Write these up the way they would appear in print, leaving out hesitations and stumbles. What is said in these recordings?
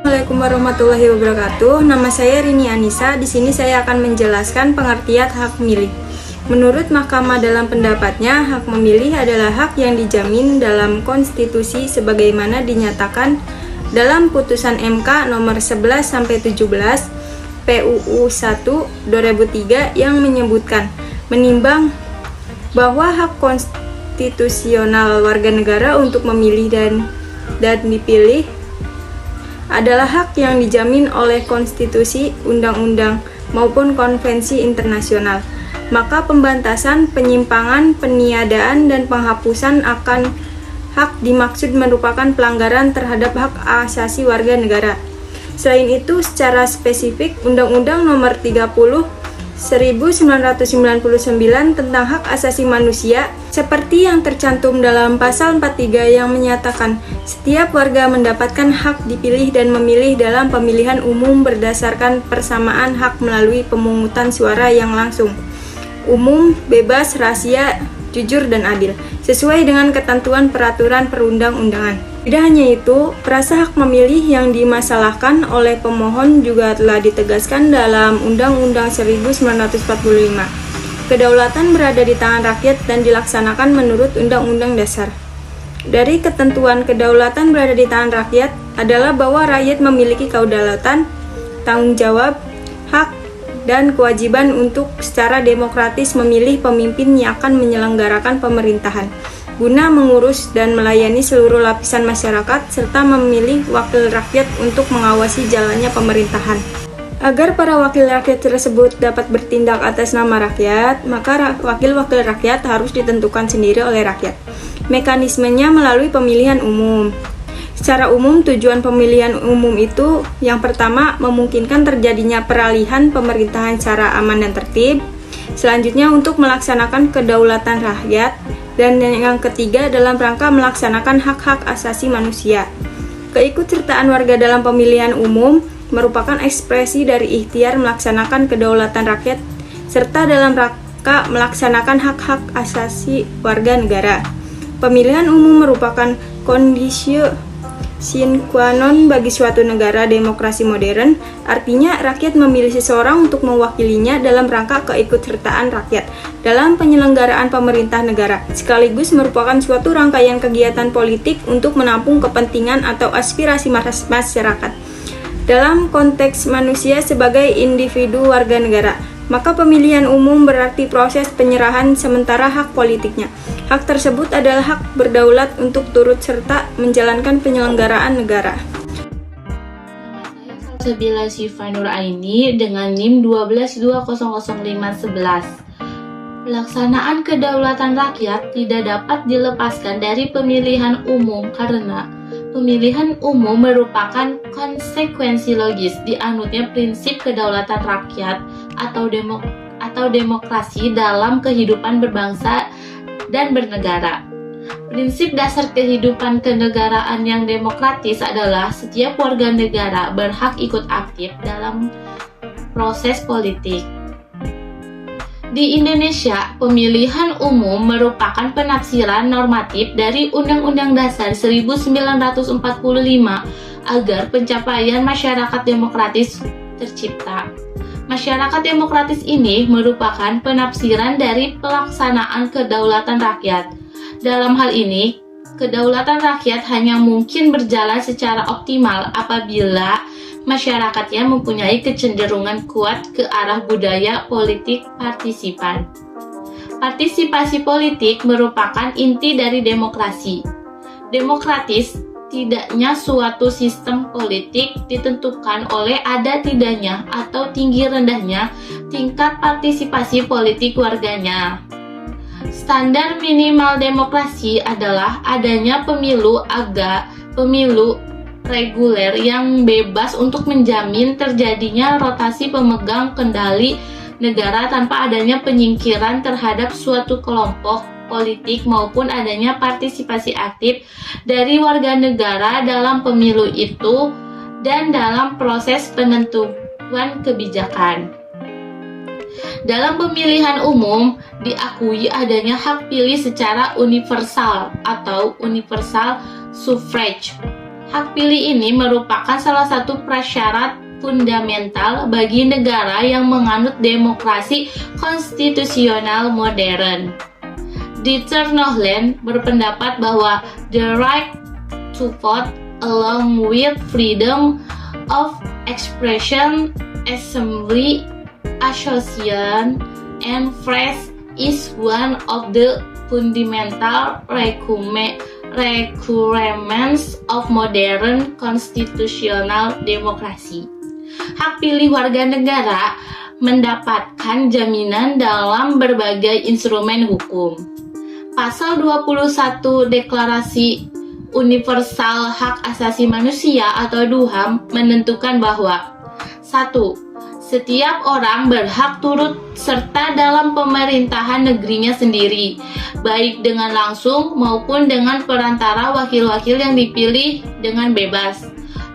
Assalamualaikum warahmatullahi wabarakatuh. Nama saya Rini Anissa. Di sini saya akan menjelaskan pengertian hak milih. Menurut Mahkamah dalam pendapatnya, hak memilih adalah hak yang dijamin dalam konstitusi sebagaimana dinyatakan dalam putusan MK nomor 11-17 PUU 1 2003 yang menyebutkan menimbang bahwa hak konstitusional warga negara untuk memilih dan dipilih adalah hak yang dijamin oleh konstitusi, undang-undang, maupun konvensi internasional. Maka pembantasan, penyimpangan, peniadaan, dan penghapusan akan hak dimaksud merupakan pelanggaran terhadap hak asasi warga negara. Selain itu, secara spesifik, Undang-Undang Nomor 30 1999 tentang hak asasi manusia seperti yang tercantum dalam pasal 43 yang menyatakan setiap warga mendapatkan hak dipilih dan memilih dalam pemilihan umum berdasarkan persamaan hak melalui pemungutan suara yang langsung, umum, bebas, rahasia, jujur, dan adil sesuai dengan ketentuan peraturan perundang-undangan. Tidak hanya itu, frasa hak memilih yang dimasalahkan oleh pemohon juga telah ditegaskan dalam Undang-Undang 1945. Kedaulatan berada di tangan rakyat dan dilaksanakan menurut Undang-Undang Dasar. Dari ketentuan kedaulatan berada di tangan rakyat adalah bahwa rakyat memiliki kedaulatan, tanggung jawab, hak, dan kewajiban untuk secara demokratis memilih pemimpin yang akan menyelenggarakan pemerintahan guna mengurus dan melayani seluruh lapisan masyarakat, serta memilih wakil rakyat untuk mengawasi jalannya pemerintahan. Agar para wakil rakyat tersebut dapat bertindak atas nama rakyat, maka wakil-wakil rakyat harus ditentukan sendiri oleh rakyat. Mekanismenya melalui pemilihan umum. Secara umum, tujuan pemilihan umum itu yang pertama, memungkinkan terjadinya peralihan pemerintahan secara aman dan tertib. Selanjutnya, untuk melaksanakan kedaulatan rakyat. Dan yang ketiga, dalam rangka melaksanakan hak-hak asasi manusia. Keikutsertaan warga dalam pemilihan umum merupakan ekspresi dari ikhtiar melaksanakan kedaulatan rakyat serta dalam rangka melaksanakan hak-hak asasi warga negara. Pemilihan umum merupakan kondisi sine qua non bagi suatu negara demokrasi modern, artinya rakyat memilih seseorang untuk mewakilinya dalam rangka keikutsertaan rakyat dalam penyelenggaraan pemerintah negara, sekaligus merupakan suatu rangkaian kegiatan politik untuk menampung kepentingan atau aspirasi masyarakat. Dalam konteks manusia sebagai individu warga negara, maka pemilihan umum berarti proses penyerahan sementara hak politiknya. Hak tersebut adalah hak berdaulat untuk turut serta menjalankan penyelenggaraan negara. Sabila Syifa Nuraini dengan NIM 122000511. Pelaksanaan kedaulatan rakyat tidak dapat dilepaskan dari pemilihan umum karena pemilihan umum merupakan konsekuensi logis dianutnya prinsip kedaulatan rakyat atau demokrasi dalam kehidupan berbangsa dan bernegara. Prinsip dasar kehidupan kenegaraan yang demokratis adalah setiap warga negara berhak ikut aktif dalam proses politik. Di Indonesia, pemilihan umum merupakan penafsiran normatif dari Undang-Undang Dasar 1945 agar pencapaian masyarakat demokratis tercipta. Masyarakat demokratis ini merupakan penafsiran dari pelaksanaan kedaulatan rakyat. Dalam hal ini, kedaulatan rakyat hanya mungkin berjalan secara optimal apabila masyarakatnya mempunyai kecenderungan kuat ke arah budaya politik partisipan. Partisipasi politik merupakan inti dari demokrasi. Demokratis tidaknya suatu sistem politik ditentukan oleh ada tidaknya atau tinggi rendahnya tingkat partisipasi politik warganya. Standar minimal demokrasi adalah adanya pemilu reguler yang bebas untuk menjamin terjadinya rotasi pemegang kendali negara tanpa adanya penyingkiran terhadap suatu kelompok politik maupun adanya partisipasi aktif dari warga negara dalam pemilu itu dan dalam proses penentuan kebijakan. Dalam pemilihan umum, diakui adanya hak pilih secara universal atau universal suffrage. Hak pilih ini merupakan salah satu prasyarat fundamental bagi negara yang menganut demokrasi konstitusional modern. Dieter Nohlen berpendapat bahwa the right to vote along with freedom of expression, assembly, association, and press is one of the fundamental requirements of modern constitutional democracy. Hak pilih warga negara mendapatkan jaminan dalam berbagai instrumen hukum. Pasal 21 Deklarasi Universal Hak Asasi Manusia atau DUHAM menentukan bahwa 1. Setiap orang berhak turut serta dalam pemerintahan negerinya sendiri, baik dengan langsung maupun dengan perantara wakil-wakil yang dipilih dengan bebas.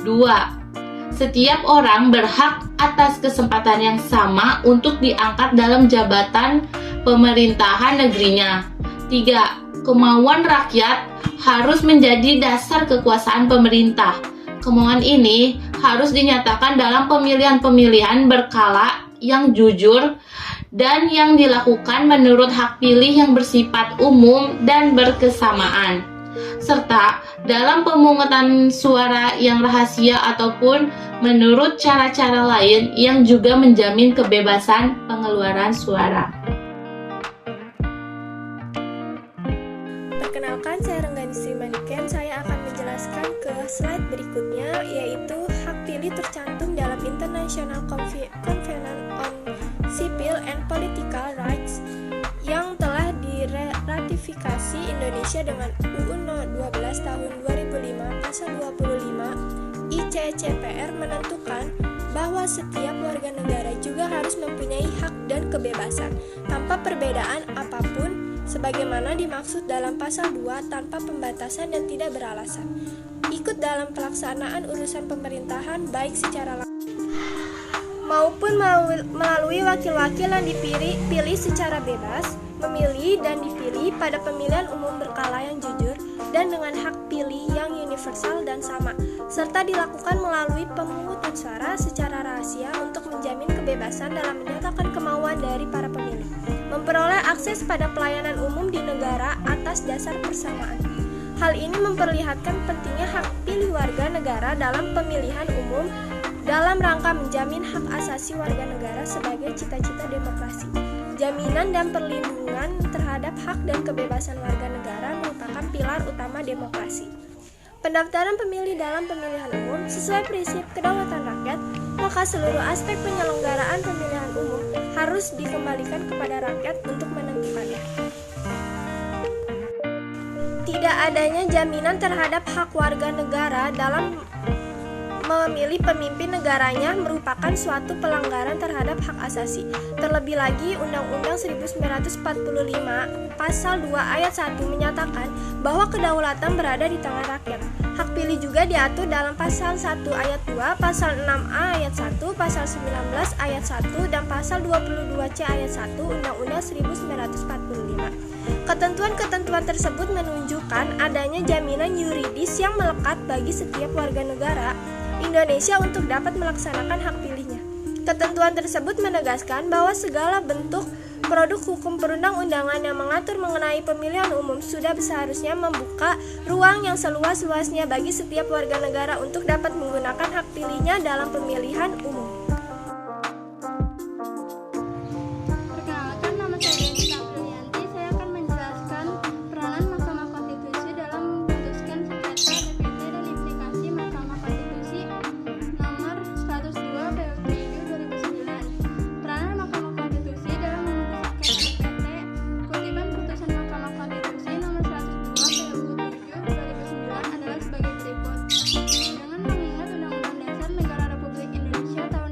2. Setiap orang berhak atas kesempatan yang sama untuk diangkat dalam jabatan pemerintahan negerinya. 3. Kemauan rakyat harus menjadi dasar kekuasaan pemerintah. Kemauan ini harus dinyatakan dalam pemilihan-pemilihan berkala yang jujur dan yang dilakukan menurut hak pilih yang bersifat umum dan berkesamaan, serta dalam pemungutan suara yang rahasia ataupun menurut cara-cara lain yang juga menjamin kebebasan pengeluaran suara. Perkenalkan, saya Renggani Srimaniken. Saya akan menjelaskan ke slide berikutnya, yaitu hak pilih tercantum dalam International Covenant on Civil and Political Rights yang telah diratifikasi Indonesia dengan UU No. 12 tahun 2005 pasal 25. ICCPR menentukan bahwa setiap warga negara juga harus mempunyai hak dan kebebasan tanpa perbedaan apapun, sebagaimana dimaksud dalam pasal 2, tanpa pembatasan dan tidak beralasan. Ikut dalam pelaksanaan urusan pemerintahan baik secara langsung maupun melalui wakil-wakil yang dipilih secara bebas, memilih dan dipilih pada pemilihan umum berkala yang jujur dan dengan hak pilih yang universal dan sama, serta dilakukan melalui pemungutan suara secara rahasia untuk menjamin kebebasan dalam menyatakan kemauan dari para pemilih, memperoleh akses pada pelayanan umum di negara atas dasar persamaan. Hal ini memperlihatkan pentingnya hak pilih warga negara dalam pemilihan umum dalam rangka menjamin hak asasi warga negara sebagai cita-cita demokrasi. Jaminan dan perlindungan terhadap hak dan kebebasan warga negara merupakan pilar utama demokrasi. Pendaftaran pemilih dalam pemilihan umum sesuai prinsip kedaulatan rakyat, maka seluruh aspek penyelenggaraan pemilihan umum harus dikembalikan kepada rakyat untuk menentukannya. Tidak adanya jaminan terhadap hak warga negara dalam memilih pemimpin negaranya merupakan suatu pelanggaran terhadap hak asasi. Terlebih lagi, Undang-Undang 1945 Pasal 2 Ayat 1 menyatakan bahwa kedaulatan berada di tangan rakyat. Hak pilih juga diatur dalam Pasal 1 Ayat 2, Pasal 6A Ayat 1, Pasal 19 Ayat 1, dan Pasal 22C Ayat 1 Undang-Undang 1945. Ketentuan-ketentuan tersebut menunjukkan adanya jaminan yuridis yang melekat bagi setiap warga negara Indonesia untuk dapat melaksanakan hak pilihnya. Ketentuan tersebut menegaskan bahwa segala bentuk produk hukum perundang-undangan yang mengatur mengenai pemilihan umum sudah seharusnya membuka ruang yang seluas-luasnya bagi setiap warga negara untuk dapat menggunakan hak pilihnya dalam pemilihan umum. Perkenalkan, nama saya Denita Aprilianti. Saya akan menjelaskan peranan Mahkamah Konstitusi dalam memutuskan sengketa DPT dan implikasi Mahkamah Konstitusi nomor 102 PU 7/2009. Peranan Mahkamah Konstitusi dalam memutuskan DPT, kutipan putusan Mahkamah Konstitusi nomor 102 PU 7/2009 adalah sebagai berikut. Dengan mengingat Undang-Undang Dasar Negara Republik Indonesia tahun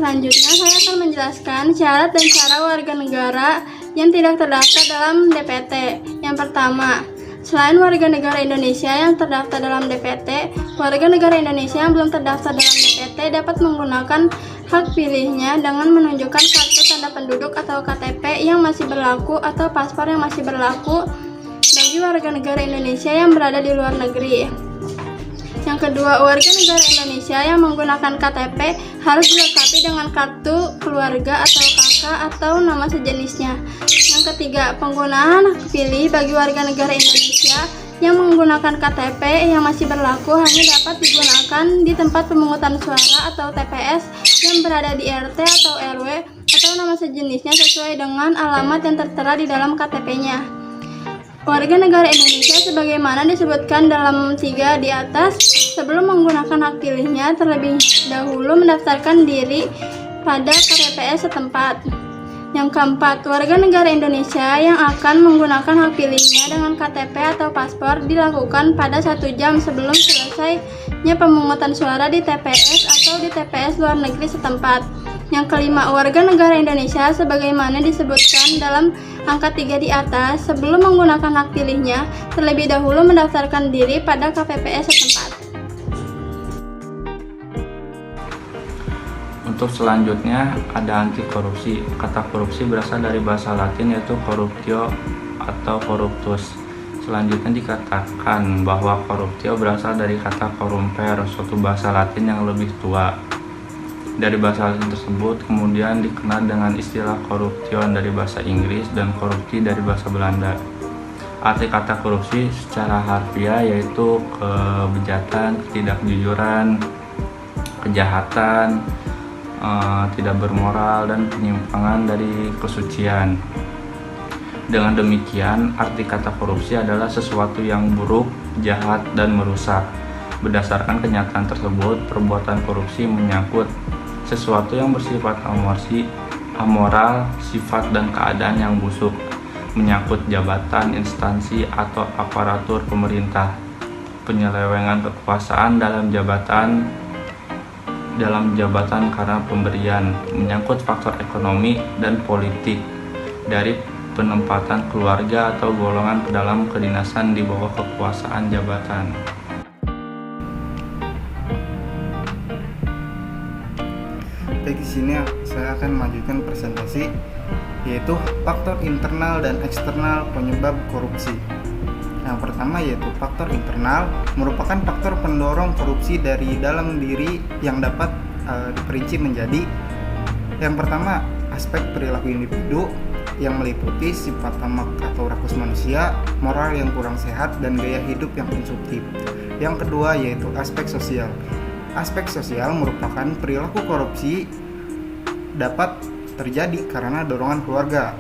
Selanjutnya saya akan menjelaskan syarat dan cara warga negara yang tidak terdaftar dalam DPT. Yang pertama, selain warga negara Indonesia yang terdaftar dalam DPT, warga negara Indonesia yang belum terdaftar dalam DPT dapat menggunakan hak pilihnya dengan menunjukkan kartu tanda penduduk atau KTP yang masih berlaku atau paspor yang masih berlaku bagi warga negara Indonesia yang berada di luar negeri. Yang kedua, warga negara Indonesia yang menggunakan KTP harus dilengkapi dengan kartu keluarga atau KK atau nama sejenisnya. Yang ketiga, penggunaan hak pilih bagi warga negara Indonesia yang menggunakan KTP yang masih berlaku hanya dapat digunakan di tempat pemungutan suara atau TPS yang berada di RT atau RW atau nama sejenisnya sesuai dengan alamat yang tertera di dalam KTP-nya. Warga negara Indonesia sebagaimana disebutkan dalam 3 di atas, sebelum menggunakan hak pilihnya terlebih dahulu mendaftarkan diri pada KPPS setempat. Yang keempat, warga negara Indonesia yang akan menggunakan hak pilihnya dengan KTP atau paspor dilakukan pada 1 jam sebelum selesainya pemungutan suara di TPS atau di TPS luar negeri setempat. Yang kelima, warga negara Indonesia sebagaimana disebutkan dalam angka 3 di atas, sebelum menggunakan hak pilihnya, terlebih dahulu mendaftarkan diri pada KPPS setempat. Untuk selanjutnya ada anti korupsi. Kata korupsi berasal dari bahasa Latin yaitu corruptio atau corruptus. Selanjutnya dikatakan bahwa corruptio berasal dari kata corrumper, suatu bahasa Latin yang lebih tua. Dari bahasa Latin tersebut kemudian dikenal dengan istilah corruption dari bahasa Inggris dan korupsi dari bahasa Belanda. Arti kata korupsi secara harfiah yaitu kebejatan, ketidakjujuran, kejahatan, tidak bermoral, dan penyimpangan dari kesucian. Dengan demikian, arti kata korupsi adalah sesuatu yang buruk, jahat, dan merusak. Berdasarkan kenyataan tersebut, perbuatan korupsi menyangkut sesuatu yang bersifat amoral, sifat dan keadaan yang busuk, menyangkut jabatan, instansi, atau aparatur pemerintah, penyelewengan kekuasaan dalam jabatan karena pemberian, menyangkut faktor ekonomi dan politik, dari penempatan keluarga atau golongan ke dalam kedinasan di bawah kekuasaan jabatan. Di sini saya akan melanjutkan presentasi, yaitu faktor internal dan eksternal penyebab korupsi. Yang pertama yaitu faktor internal, merupakan faktor pendorong korupsi dari dalam diri yang dapat diperinci menjadi: yang pertama, aspek perilaku individu yang meliputi sifat tamak atau rakus manusia, moral yang kurang sehat, dan gaya hidup yang konsumtif. Yang kedua yaitu aspek sosial. Aspek sosial merupakan perilaku korupsi dapat terjadi karena dorongan keluarga.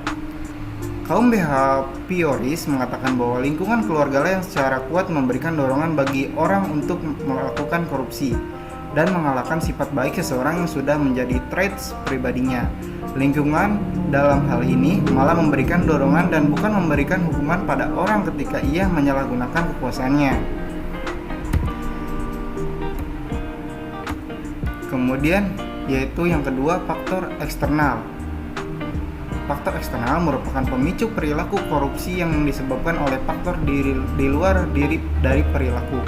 Kaum behavioris mengatakan bahwa lingkungan keluargalah yang secara kuat memberikan dorongan bagi orang untuk melakukan korupsi dan mengalahkan sifat baik seseorang yang sudah menjadi traits pribadinya. Lingkungan dalam hal ini malah memberikan dorongan dan bukan memberikan hukuman pada orang ketika ia menyalahgunakan kekuasaannya. Kemudian yaitu yang kedua, faktor eksternal. Faktor eksternal merupakan pemicu perilaku korupsi yang disebabkan oleh faktor di luar diri dari perilaku.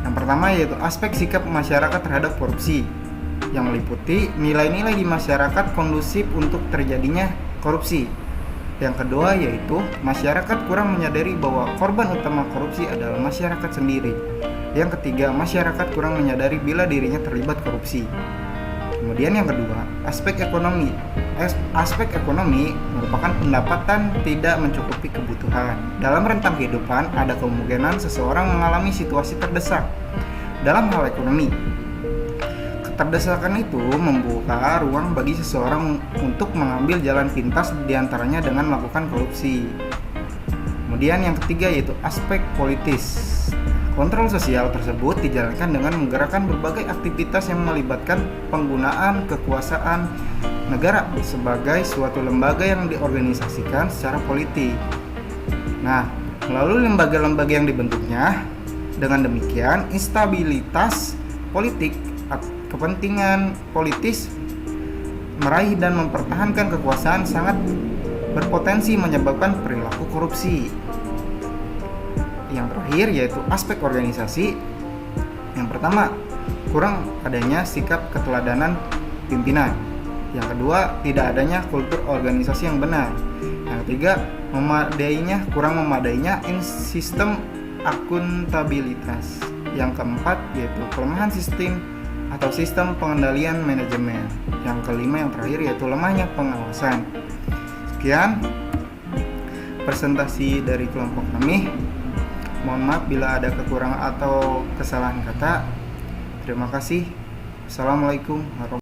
Yang pertama yaitu aspek sikap masyarakat terhadap korupsi, yang meliputi nilai-nilai di masyarakat kondusif untuk terjadinya korupsi. Yang kedua yaitu masyarakat kurang menyadari bahwa korban utama korupsi adalah masyarakat sendiri. Yang ketiga, masyarakat kurang menyadari bila dirinya terlibat korupsi. Kemudian yang kedua, aspek ekonomi. Aspek ekonomi merupakan pendapatan tidak mencukupi kebutuhan. Dalam rentang kehidupan, ada kemungkinan seseorang mengalami situasi terdesak dalam hal ekonomi. Keterdesakan itu membuka ruang bagi seseorang untuk mengambil jalan pintas, diantaranya dengan melakukan korupsi. Kemudian yang ketiga yaitu aspek politis. Kontrol sosial tersebut dijalankan dengan menggerakkan berbagai aktivitas yang melibatkan penggunaan kekuasaan negara sebagai suatu lembaga yang diorganisasikan secara politik. Nah, melalui lembaga-lembaga yang dibentuknya, dengan demikian instabilitas politik, kepentingan politis meraih dan mempertahankan kekuasaan sangat berpotensi menyebabkan perilaku korupsi. Yang terakhir yaitu aspek organisasi. Yang pertama, kurang adanya sikap keteladanan pimpinan. Yang kedua, tidak adanya kultur organisasi yang benar. Yang ketiga, kurang memadainya sistem akuntabilitas. Yang keempat, yaitu kelemahan sistem atau sistem pengendalian manajemen. Yang kelima, yang terakhir, yaitu lemahnya pengawasan. Sekian presentasi dari kelompok kami. Mohon maaf bila ada kekurangan atau kesalahan kata. Terima kasih. Assalamualaikum warahmatullahi wabarakatuh.